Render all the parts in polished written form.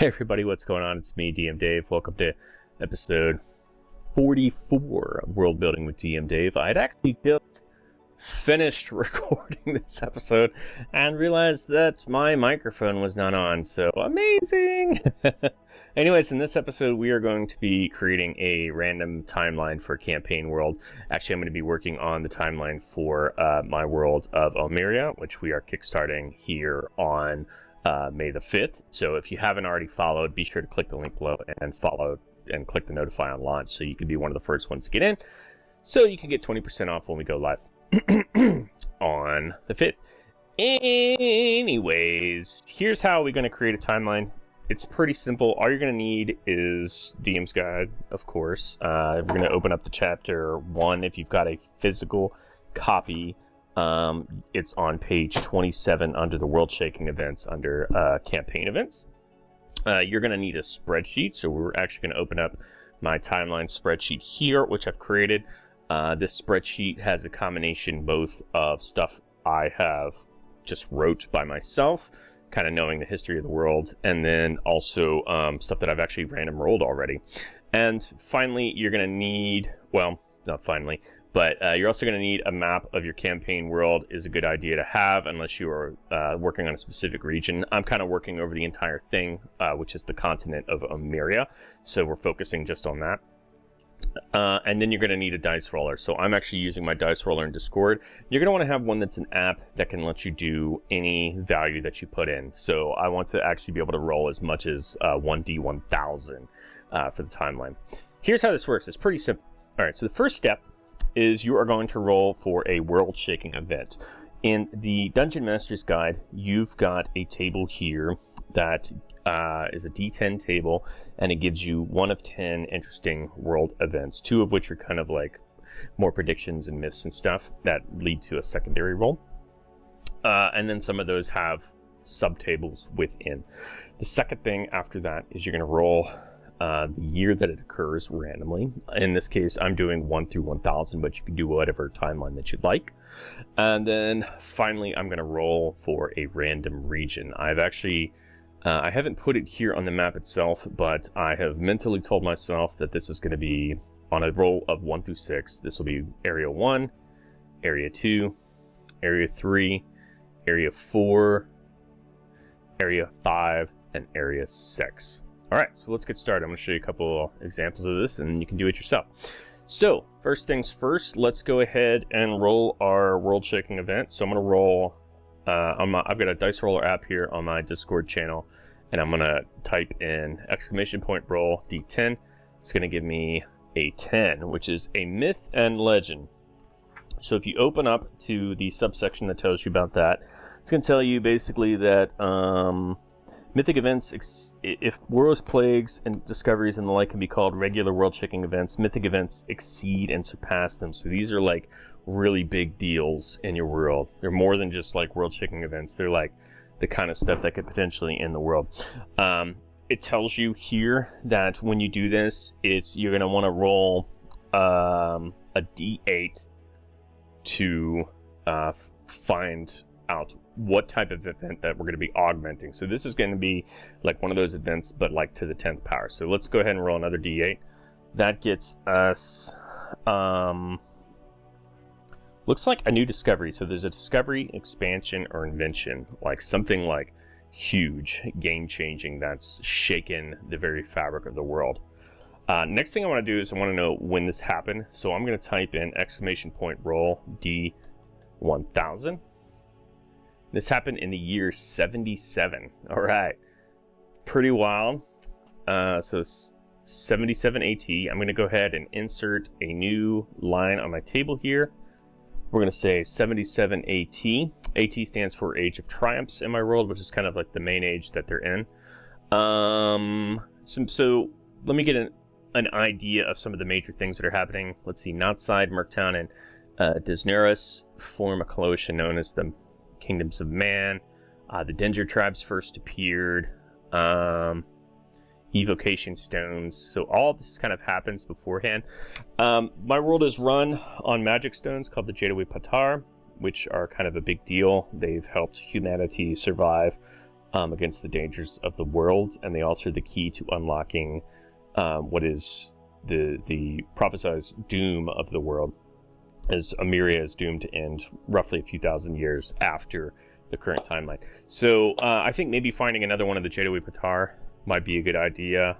Hey everybody, what's going on? It's me, DMDave. Welcome to episode 44 of World Building with DMDave. I'd actually just finished recording this episode and realized that my microphone was not on, so amazing! Anyways, in this episode we are going to be creating a random timeline for Campaign World. Actually, I'm going to be working on the timeline for my world of Almeria, which we are kickstarting here on May the 5th. So if you haven't already followed, be sure to click the link below and follow and click the notify on launch so you can be one of the first ones to get in, so you can get 20% off when we go live on the 5th. Anyways, here's how we're going to create a timeline. It's pretty simple. All you're going to need is DM's guide, of course. We're going to open up to chapter 1 if you've got a physical copy. It's on page 27 under the world shaking events under campaign events. You're going to need a spreadsheet, so we're actually going to open up my timeline spreadsheet here, which I've created. This spreadsheet has a combination both of stuff I have just wrote by myself, kind of knowing the history of the world, and then also stuff that I've actually random rolled already. And finally, you're going to need, well, not finally, but you're also going to need a map of your campaign world. Is a good idea to have unless you are working on a specific region. I'm kind of working over the entire thing, which is the continent of Almeria, so we're focusing just on that. And then you're going to need a dice roller. So I'm actually using my dice roller in Discord. You're going to want to have one that's an app that can let you do any value that you put in. So I want to actually be able to roll as much as 1d1000 for the timeline. Here's how this works. It's pretty simple. All right, so the first step is you are going to roll for a world-shaking event. In the Dungeon Master's Guide, you've got a table here that is a D10 table, and it gives you 1 of 10 interesting world events, 2 of which are kind of like more predictions and myths and stuff that lead to a secondary roll. And then some of those have subtables within. The second thing after that is you're going to roll the year that it occurs randomly. In this case, I'm doing 1 through 1000, but you can do whatever timeline that you'd like. And then finally, I'm going to roll for a random region. I've actually I haven't put it here on the map itself, but I have mentally told myself that this is going to be on a roll of 1 through 6. This will be Area 1, Area 2, Area 3, Area 4, Area 5, and Area 6. Alright, so let's get started. I'm going to show you a couple examples of this, and you can do it yourself. So, first things first, let's go ahead and roll our world-shaking event. So I'm going to roll, I've got a dice roller app here on my Discord channel, and I'm going to type in !roll D10. It's going to give me a 10, which is a myth and legend. So if you open up to the subsection that tells you about that, it's going to tell you basically that mythic events, if wars, plagues, and discoveries and the like can be called regular world-shaking events, mythic events exceed and surpass them. So these are like really big deals in your world. They're more than just like world-shaking events. They're like the kind of stuff that could potentially end the world. It tells you here that when you do this, you're going to want to roll a d8 to find out what type of event that we're going to be augmenting. So this is going to be like one of those events, but like to the 10th power. So let's go ahead and roll another d8. That gets us looks like a new discovery. So there's a discovery, expansion, or invention, like something like huge, game-changing that's shaken the very fabric of the world. Next thing I want to do is I want to know when this happened. So I'm going to type in !roll D1000. This happened in the year 77. All right, pretty wild. So 77 AT. I'm going to go ahead and insert a new line on my table here. We're going to say 77 AT. AT stands for Age of Triumphs in my world, which is kind of like the main age that they're in. So let me get an idea of some of the major things that are happening. Let's see. Notside, Merktown, and Disneris form a coalition known as the Kingdoms of Man. The Danger tribes first appeared. Evocation stones. So all this kind of happens beforehand. My world is run on magic stones called the Jadaway Patar, which are kind of a big deal. They've helped humanity survive against the dangers of the world, and they also are the key to unlocking what is the prophesized doom of the world, as Emiria is doomed to end roughly a few thousand years after the current timeline. So I think maybe finding another one of the Jedi Patar might be a good idea.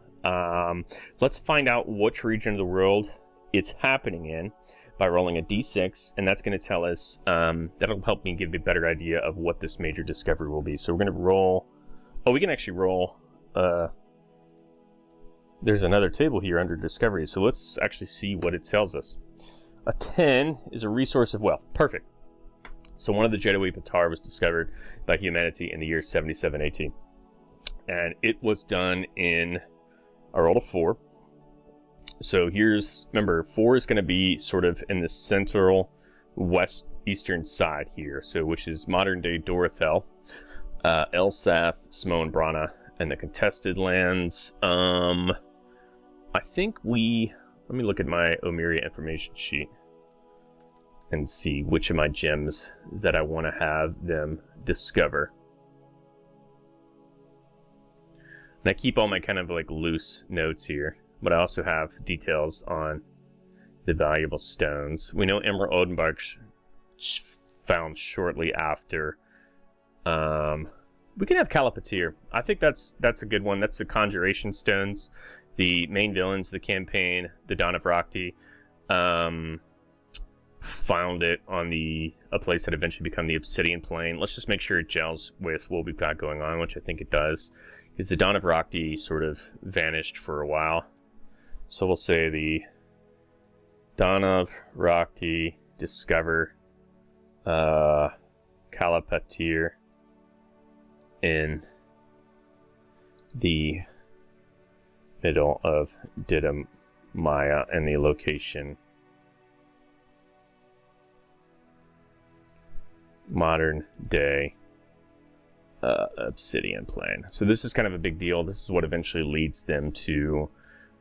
Let's find out which region of the world it's happening in by rolling a d6, and that's going to tell us, that'll help me give a better idea of what this major discovery will be. So we're going to roll, we can actually roll, there's another table here under discovery, so let's actually see what it tells us. A 10 is a resource of wealth. Perfect. So one of the Jedi Patar was discovered by humanity in the year 77 AT. And it was done in a roll of 4. So here's, remember, 4 is going to be sort of in the central west eastern side here, so which is modern day Dorothel, Elsath, Smo and Brana, and the contested lands. I think let me look at my Omeria information sheet and see which of my gems that I want to have them discover. And I keep all my kind of like loose notes here, but I also have details on the valuable stones. We know Emerald Odenbark found shortly after. We can have Calipatir. I think that's a good one. That's the conjuration stones. The main villains of the campaign, the Dawn of Rakti, found it on a place that eventually became the Obsidian Plane. Let's just make sure it gels with what we've got going on, which I think it does. Because the Dawn of Rakti sort of vanished for a while. So we'll say the Dawn of Rakti discover Calipatir in the middle of Didim Maya, and the location modern day Obsidian Plane. So this is kind of a big deal. This is what eventually leads them to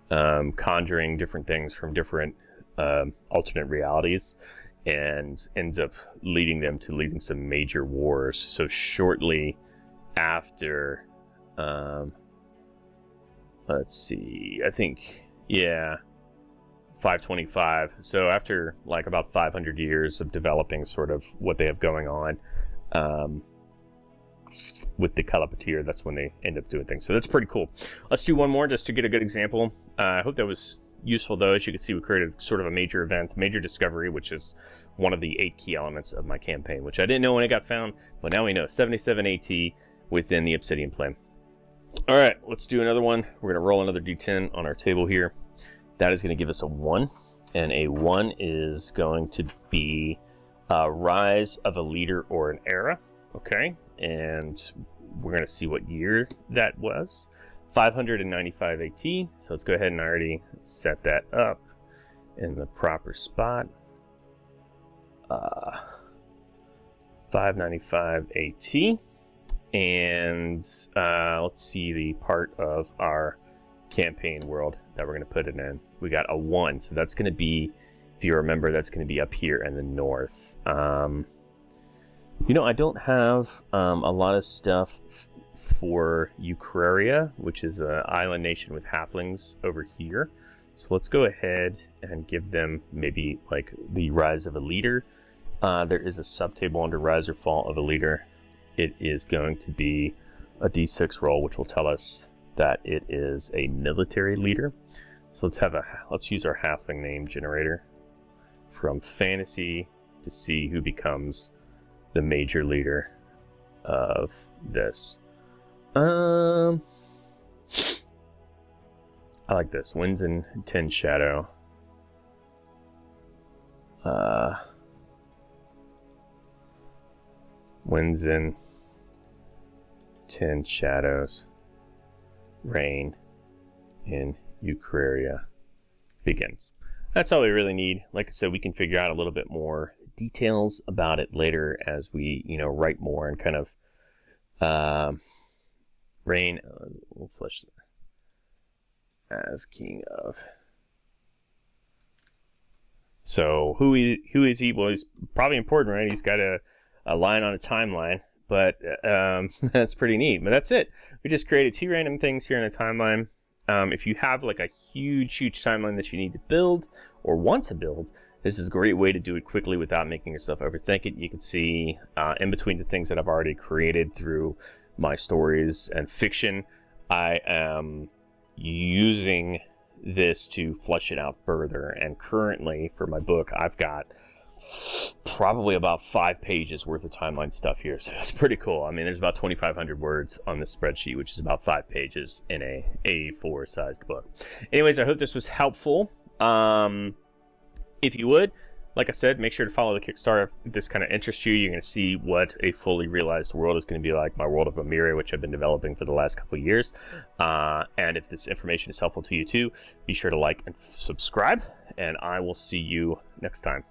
conjuring different things from different alternate realities, and ends up leading them to leading some major wars. So shortly after, let's see, I think, yeah, 525. So after like about 500 years of developing sort of what they have going on with the Calipatir, that's when they end up doing things. So that's pretty cool. Let's do one more just to get a good example. I hope that was useful, though. As you can see, we created sort of a major event, major discovery, which is one of the 8 key elements of my campaign, which I didn't know when it got found, but now we know. 77 AT within the Obsidian Plane. All right, let's do another one. We're going to roll another d10 on our table here. That is going to give us a 1, and a 1 is going to be a rise of a leader or an era. Okay, and we're going to see what year that was. 595 AT, so let's go ahead and already set that up in the proper spot. 595 AT, and let's see the part of our campaign world that we're going to put it in. We got a 1, so that's going to be, if you remember, that's going to be up here in the north. You know, I don't have a lot of stuff for Ukraria, which is an island nation with halflings over here. So let's go ahead and give them maybe like the rise of a leader. There is a subtable under rise or fall of a leader. It is going to be a d6 roll, which will tell us that it is a military leader. So let's use our halfling name generator from fantasy to see who becomes the major leader of this. I like this. Winds in 10 Shadow. Winds in 10 Shadows. Reign in Ukraria begins. That's all we really need. Like I said, we can figure out a little bit more details about it later as we, write more and kind of reign. We'll flesh it as king of. So who is he? Well, he's probably important, right? He's got a line on a timeline, but that's pretty neat. But that's it. We just created 2 random things here in a timeline. If you have like a huge timeline that you need to build or want to build, this is a great way to do it quickly without making yourself overthink it. You can see in between the things that I've already created through my stories and fiction, I am using this to flesh it out further. And currently for my book, I've got probably about 5 pages worth of timeline stuff here, so it's pretty cool. I mean, there's about 2,500 words on this spreadsheet, which is about 5 pages in a A4 sized book. Anyways, I hope this was helpful. If you would, like I said, make sure to follow the Kickstarter if this kind of interests you. You're going to see what a fully realized world is going to be like, my world of Amiria, which I've been developing for the last couple of years. And if this information is helpful to you too, be sure to like and subscribe, and I will see you next time.